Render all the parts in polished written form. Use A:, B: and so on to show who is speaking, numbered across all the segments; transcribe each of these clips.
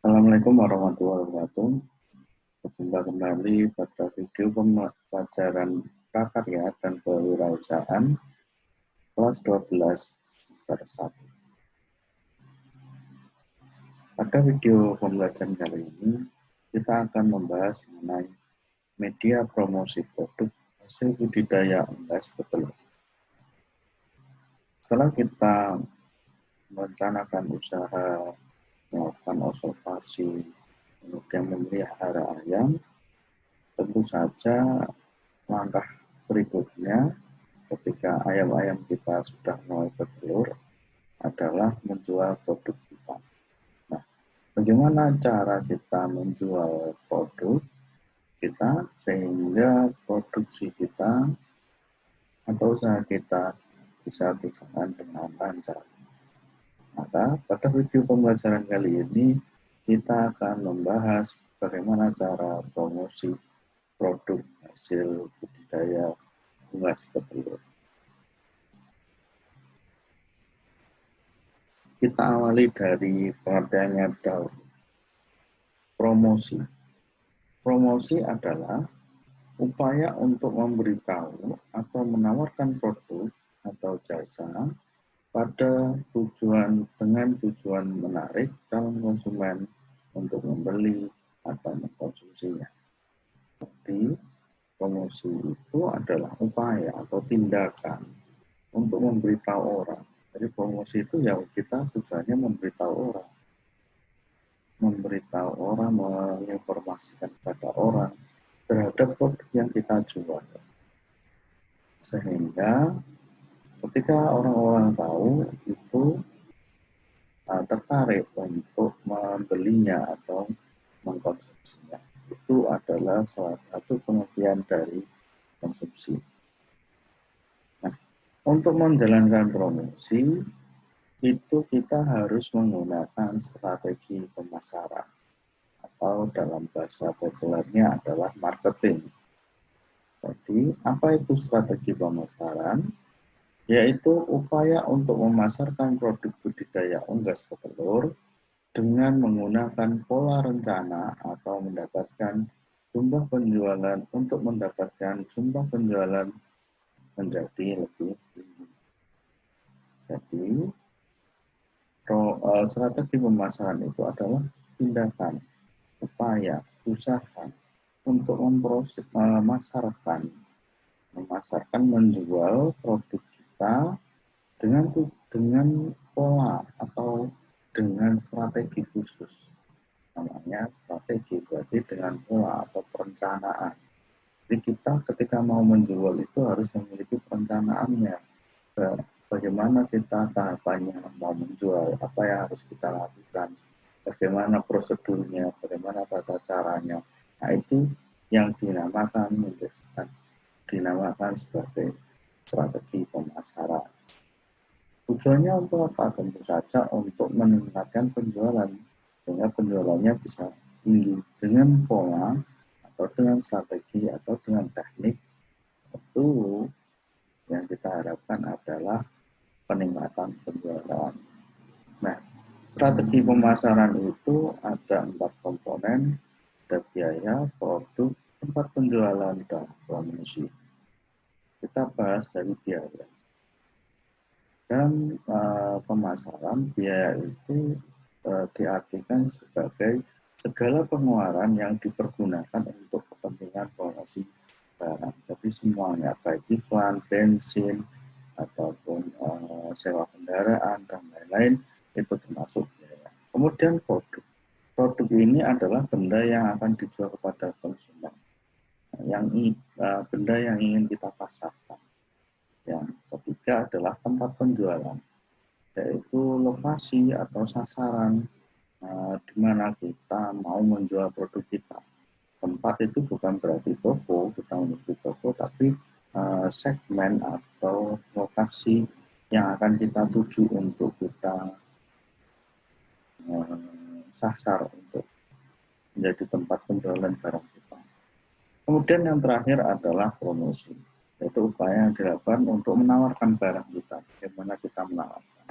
A: Assalamualaikum warahmatullahi wabarakatuh. Berjumpa kembali pada video pembelajaran prakarya dan kewirausahaan kelas 12 semester 1. Pada video pembelajaran kali ini, kita akan membahas mengenai media promosi produk hasil budidaya unggas petelur. Setelah kita merencanakan usaha, melakukan observasi, kemudian memelihara ayam, tentu saja langkah berikutnya ketika ayam-ayam kita sudah mulai bertelur adalah menjual produk kita. Nah, bagaimana cara kita menjual produk kita sehingga produksi kita atau usaha kita bisa berjalan dengan lancar? Maka pada video pembelajaran kali ini kita akan membahas bagaimana cara promosi produk hasil budidaya unggas petelur. Kita awali dari pengertiannya dahulu. Promosi. Promosi adalah upaya untuk memberitahu atau menawarkan produk atau jasa dengan tujuan menarik calon konsumen untuk membeli atau mengkonsumsinya. Jadi, promosi itu adalah upaya atau tindakan untuk memberitahu orang. Jadi promosi itu ya kita tujuannya memberitahu orang, menginformasikan kepada orang terhadap produk yang kita jual. Sehingga ketika orang-orang tahu itu tertarik untuk membelinya atau mengkonsumsinya. Itu adalah salah satu pengertian dari konsumsi. Nah, untuk menjalankan promosi, itu kita harus menggunakan strategi pemasaran atau dalam bahasa populernya adalah marketing. Jadi, apa itu strategi pemasaran? Yaitu upaya untuk memasarkan produk budidaya unggas petelur dengan menggunakan pola rencana atau mendapatkan jumlah penjualan untuk mendapatkan jumlah penjualan menjadi lebih tinggi. Jadi, strategi pemasaran itu adalah tindakan, upaya, usaha untuk memasarkan, menjual produk kita dengan pola atau dengan strategi khusus. Namanya strategi, berarti dengan pola atau perencanaan. Jadi kita ketika mau menjual itu harus memiliki perencanaannya. Bagaimana kita tahapannya mau menjual, apa yang harus kita lakukan, bagaimana prosedurnya, bagaimana tata caranya. Nah, itu yang dinamakan sebagai strategi pemasaran. Tujuannya untuk apa? Tentu saja untuk meningkatkan penjualan, sehingga penjualannya bisa tinggi dengan pola atau dengan strategi atau dengan teknik. Itu yang kita harapkan adalah peningkatan penjualan. Nah, strategi pemasaran itu ada 4 komponen, ada biaya, produk, tempat penjualan, dan promosi. Kita bahas dari biaya. Dalam pemasaran, biaya itu diartikan sebagai segala pengeluaran yang dipergunakan untuk kepentingan promosi barang. Jadi semuanya, baik iklan, bensin, ataupun sewa kendaraan dan lain-lain itu termasuk biaya. Kemudian produk. Produk ini adalah benda yang akan dijual kepada konsumen, benda yang ingin kita pasarkan. Yang ketiga adalah tempat penjualan, yaitu lokasi atau sasaran di mana kita mau menjual produk kita. Tempat itu bukan berarti toko, kita menyebut toko, tapi segmen atau lokasi yang akan kita tuju untuk kita sasar untuk menjadi tempat penjualan barang kita. Kemudian yang terakhir adalah promosi, yaitu upaya yang dilakukan untuk menawarkan barang kita, bagaimana kita menawarkan.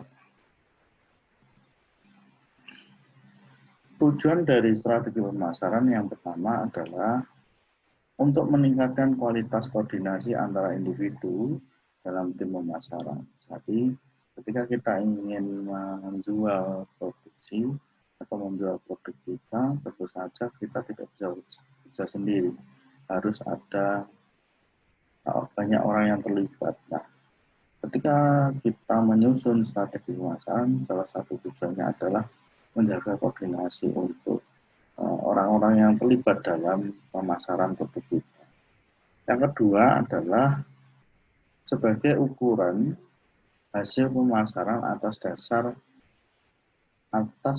A: Tujuan dari strategi pemasaran yang pertama adalah untuk meningkatkan kualitas koordinasi antara individu dalam tim pemasaran. Jadi ketika kita ingin menjual produksi atau menjual produk kita, tentu saja kita tidak bisa sendiri. Harus ada banyak orang yang terlibat. Nah, ketika kita menyusun strategi pemasaran, salah satu tujuannya adalah menjaga koordinasi untuk orang-orang yang terlibat dalam pemasaran produk kita. Yang kedua adalah sebagai ukuran hasil pemasaran atas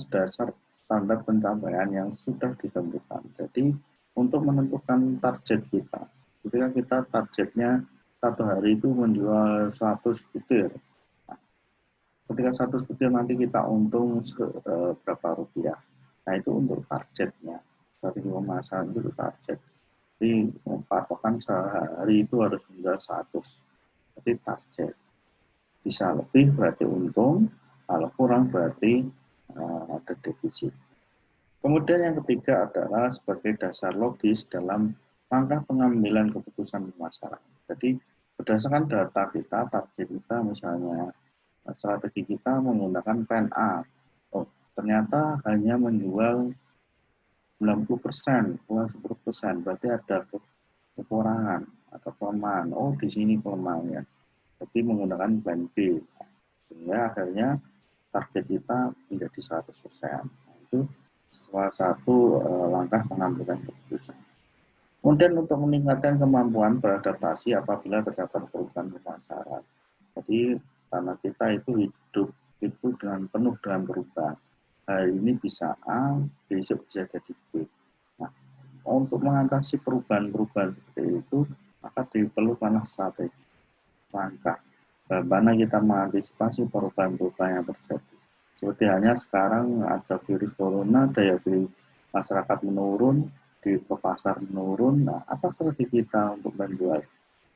A: dasar standar pencapaian yang sudah ditentukan. Jadi untuk menentukan target kita, ketika kita targetnya satu hari itu menjual 100 butir. Nah, ketika 100 butir nanti kita untung berapa rupiah. Nah itu untuk targetnya. Strategi pemasaran itu target. Jadi patokan sehari itu harus menjual 100. Jadi target. Bisa lebih berarti untung, kalau kurang berarti ada defisit. Kemudian yang ketiga adalah sebagai dasar logis dalam langkah pengambilan keputusan pemasaran. Jadi berdasarkan data kita, target kita misalnya strategi kita menggunakan plan A. Oh, ternyata hanya menjual 90%, kurang 10%, berarti ada kekurangan atau kelemahan. Oh, di sini kelemahannya. Jadi menggunakan plan B. Sehingga akhirnya target kita menjadi 100%. Nah, itu salah satu langkah pengambilan keputusan. Kemudian untuk meningkatkan kemampuan beradaptasi apabila terdapat perubahan pemasaran. Jadi karena kita itu hidup itu dengan penuh dengan perubahan. Hari ini bisa A, besok bisa jadi B. Nah, untuk mengatasi perubahan-perubahan seperti itu, maka diperlukan strategi langkah bagaimana kita mengantisipasi perubahan-perubahan yang terjadi. Seperti halnya sekarang ada virus corona, daya beli masyarakat menurun, ke pasar menurun. Nah, apa strategi kita untuk menjual?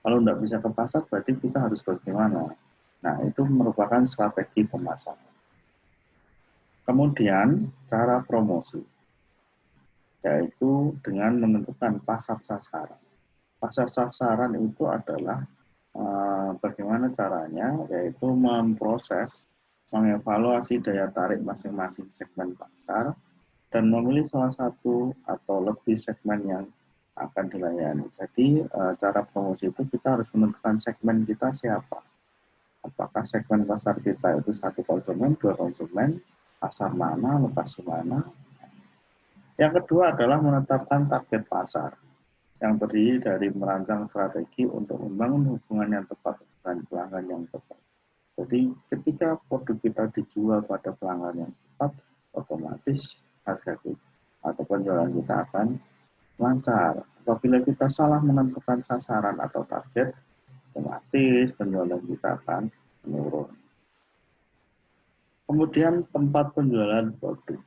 A: Kalau tidak bisa ke pasar, berarti kita harus bagaimana? Nah, itu merupakan strategi pemasaran. Kemudian, cara promosi, yaitu dengan menentukan pasar sasaran. Pasar sasaran itu adalah bagaimana caranya, yaitu memproses, mengevaluasi daya tarik masing-masing segmen pasar, dan memilih salah satu atau lebih segmen yang akan dilayani. Jadi cara promosi itu kita harus menentukan segmen kita siapa. Apakah segmen pasar kita itu satu konsumen, dua konsumen, pasar mana, lokasi mana. Yang kedua adalah menetapkan target pasar yang terdiri dari merancang strategi untuk membangun hubungan yang tepat dengan pelanggan yang tepat. Jadi ketika produk kita dijual pada pelanggan yang tepat, otomatis harga kita atau penjualan kita akan lancar. Apabila kita salah menentukan sasaran atau target, otomatis penjualan kita akan menurun. Kemudian tempat penjualan produk.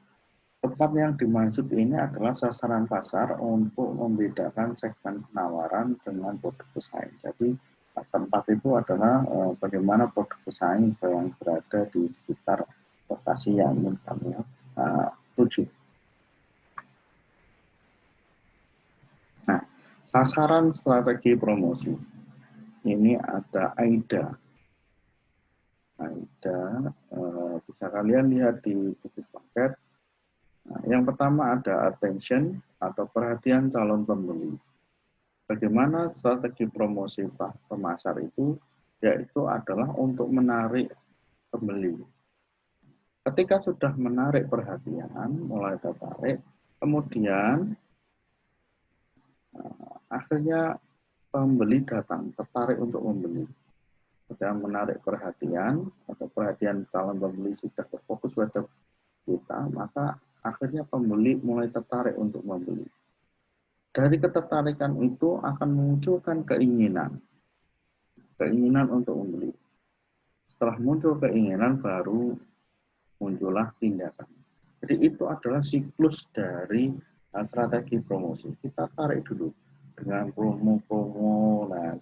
A: Tempat yang dimaksud ini adalah sasaran pasar untuk membedakan segmen penawaran dengan produk pesaing. Jadi tempat itu adalah bagaimana produk pesaing yang berada di sekitar lokasi yang ingin kami tuju. Nah, sasaran strategi promosi. Ini ada AIDA. AIDA bisa kalian lihat di buku paket. Nah, yang pertama ada attention atau perhatian calon pembeli. Bagaimana strategi promosi pemasar itu, yaitu adalah untuk menarik pembeli. Ketika sudah menarik perhatian, mulai tertarik, kemudian akhirnya pembeli datang, tertarik untuk membeli. Sudah menarik perhatian, atau perhatian calon pembeli sudah terfokus pada kita, maka akhirnya pembeli mulai tertarik untuk membeli. Dari ketertarikan itu akan memunculkan keinginan untuk membeli. Setelah muncul keinginan, baru muncullah tindakan. Jadi itu adalah siklus dari strategi promosi. Kita tarik dulu dengan promo-promo. Nah,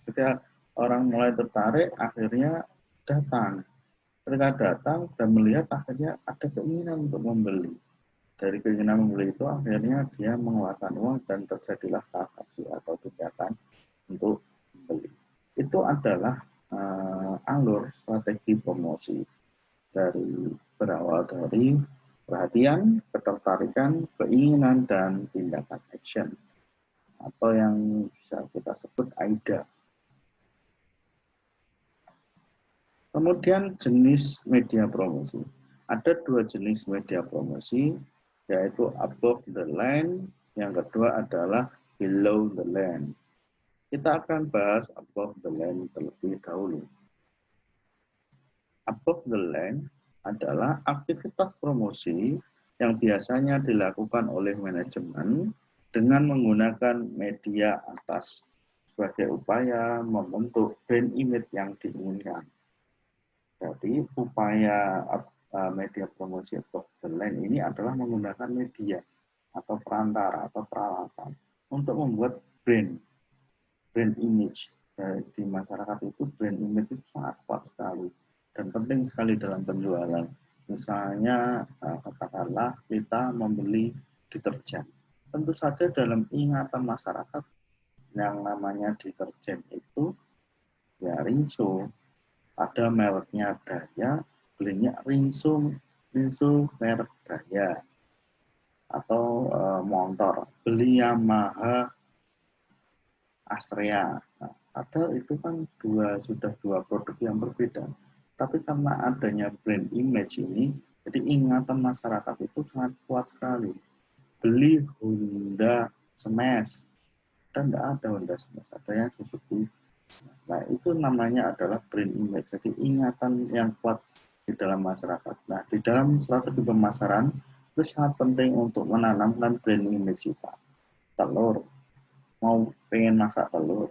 A: setelah orang mulai tertarik, akhirnya datang. Ketika datang dan melihat, akhirnya ada keinginan untuk membeli. dari keinginan membeli itu akhirnya dia mengeluarkan uang dan terjadilah transaksi atau tindakan untuk membeli. Itu adalah alur strategi promosi dari berawal dari perhatian, ketertarikan, keinginan, dan tindakan action atau yang bisa kita sebut AIDA. Kemudian jenis media promosi. Ada dua jenis media promosi, yaitu above the line, yang kedua adalah below the line. Kita akan bahas above the line terlebih dahulu. Above the line adalah aktivitas promosi yang biasanya dilakukan oleh manajemen dengan menggunakan media atas sebagai upaya membentuk brand image yang diinginkan. Jadi upaya media promosi above the line ini adalah menggunakan media atau perantara atau peralatan untuk membuat brand image. Di masyarakat itu brand image itu sangat kuat sekali dan penting sekali dalam penjualan. Misalnya katakanlah kita membeli deterjen. Tentu saja dalam ingatan masyarakat yang namanya deterjen itu ya Rinso, ada mereknya Daya, belinya Rinso merek Daya, atau motor beli Yamaha Astrea. Nah, padahal itu kan sudah dua produk yang berbeda, tapi karena adanya brand image ini, jadi ingatan masyarakat itu sangat kuat sekali. Beli Honda Smash, dan tidak ada Honda Smash, adanya Suzuki. Nah, itu namanya adalah brand image. Jadi ingatan yang kuat di dalam masyarakat. Nah, di dalam strategi pemasaran itu sangat penting untuk menanamkan brand image kita. Telur, mau pengen masak telur,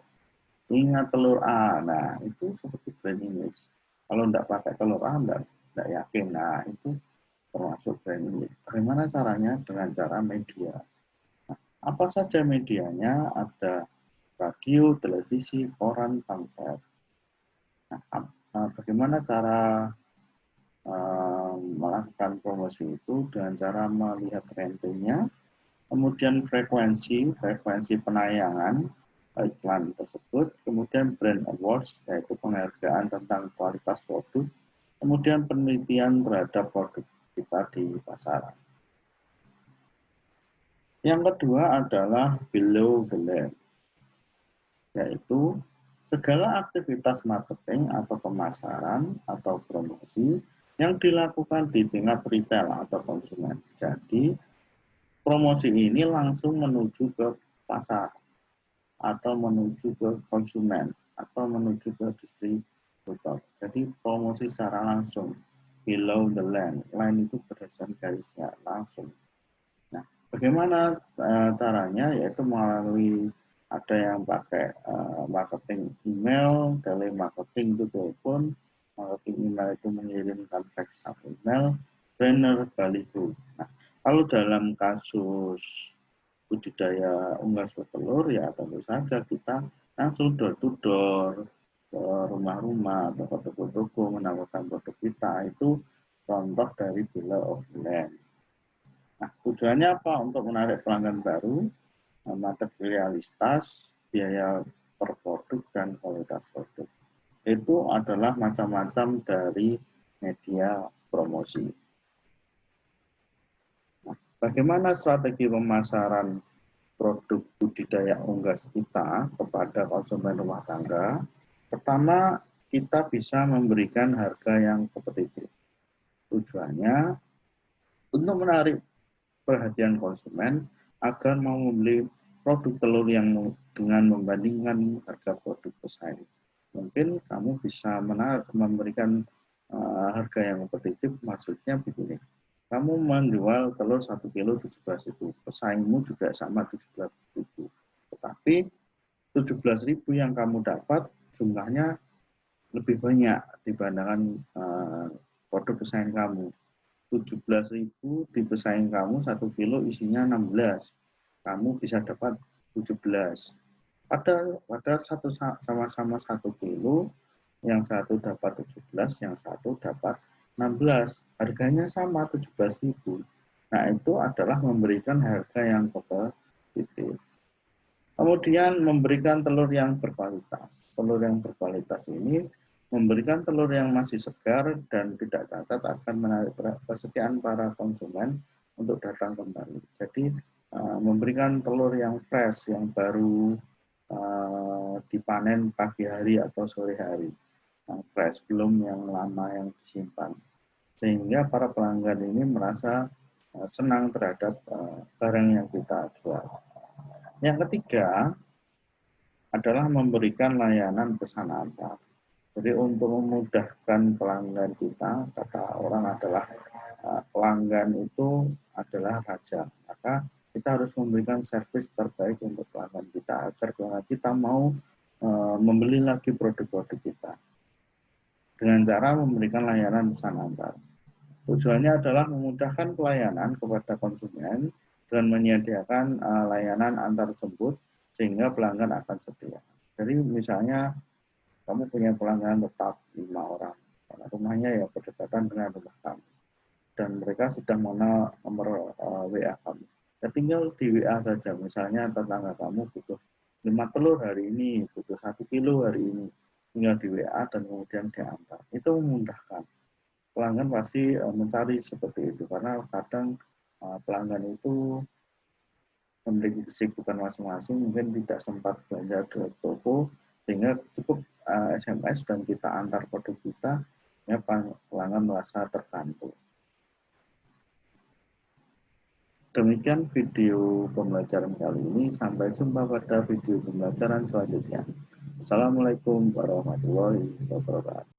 A: ingat telur A. Nah, itu seperti brand image. Kalau tidak pakai telur A, tidak yakin. Nah, itu termasuk brand image. Bagaimana caranya? Dengan cara media. Nah, apa saja medianya? Ada radio, televisi, koran, pamflet. Nah, bagaimana cara melakukan promosi itu? Dengan cara melihat rankingnya, kemudian frekuensi penayangan iklan tersebut, kemudian brand awards, yaitu penghargaan tentang kualitas produk, kemudian penelitian terhadap produk kita di pasaran. Yang kedua adalah below the line, yaitu segala aktivitas marketing atau pemasaran atau promosi yang dilakukan di tingkat retail atau konsumen. Jadi, promosi ini langsung menuju ke pasar atau menuju ke konsumen atau menuju ke distributor. Jadi, promosi secara langsung, below the line. Line itu berdasarkan garisnya langsung. Nah, bagaimana caranya? Yaitu melalui ada yang pakai marketing email, telemarketing itu telepon, marketing email itu mengirimkan fax atau email, banner, baliho. Nah, kalau dalam kasus budidaya unggas petelur ya tentu saja kita langsung door to door ke rumah-rumah atau ke toko-toko menawarkan produk kita. Itu contoh dari below the line. Nah, tujuannya apa? Untuk menarik pelanggan baru, materialitas, biaya per produk, dan kualitas produk. Itu adalah macam-macam dari media promosi. Nah, bagaimana strategi pemasaran produk budidaya unggas kita kepada konsumen rumah tangga? Pertama, kita bisa memberikan harga yang kompetitif. Tujuannya untuk menarik perhatian konsumen agar mau membeli produk telur yang dengan membandingkan harga produk pesaing. Mungkin kamu bisa memberikan harga yang kompetitif, maksudnya begini. Kamu menjual telur 1 kilo 17.000, pesaingmu juga sama 17.000. Tetapi 17.000 yang kamu dapat jumlahnya lebih banyak dibandingkan produk pesaing kamu. 17.000 di pesaing kamu 1 kilo isinya 16, kamu bisa dapat 17. Pada satu sama-sama 1 kilo, yang satu dapat 17, yang satu dapat 16, harganya sama 17.000. Nah, itu adalah memberikan harga yang kompetitif. Kemudian memberikan telur yang berkualitas. Telur yang berkualitas ini memberikan telur yang masih segar dan tidak cacat akan menarik kesetiaan para konsumen untuk datang kembali. Jadi memberikan telur yang fresh, yang baru dipanen pagi hari atau sore hari, yang fresh, belum yang lama yang disimpan. Sehingga para pelanggan ini merasa senang terhadap barang yang kita jual. Yang ketiga adalah memberikan layanan pesan antar. Jadi untuk memudahkan pelanggan kita, kata orang adalah pelanggan itu adalah raja. Maka kita harus memberikan servis terbaik untuk pelanggan kita agar pelanggan kita mau membeli lagi produk-produk kita dengan cara memberikan layanan pesan antar. Tujuannya adalah memudahkan pelayanan kepada konsumen dan menyediakan layanan antar jemput sehingga pelanggan akan setia. Jadi misalnya kamu punya pelanggan tetap 5 orang, karena rumahnya ya berdekatan dengan rumah kamu, dan mereka sudah mengenal nomor WA kamu. Ya tinggal di WA saja, misalnya tetangga kamu butuh 5 telur hari ini, butuh 1 kilo hari ini, tinggal di WA dan kemudian diantar. Itu memudahkan. Pelanggan pasti mencari seperti itu karena kadang pelanggan itu memiliki kesibukan masing-masing, mungkin tidak sempat belanja ke toko sehingga cukup SMS dan kita antar produk kita, ya pelanggan merasa terbantu. Demikian video pembelajaran kali ini, sampai jumpa pada video pembelajaran selanjutnya. Assalamualaikum warahmatullahi wabarakatuh.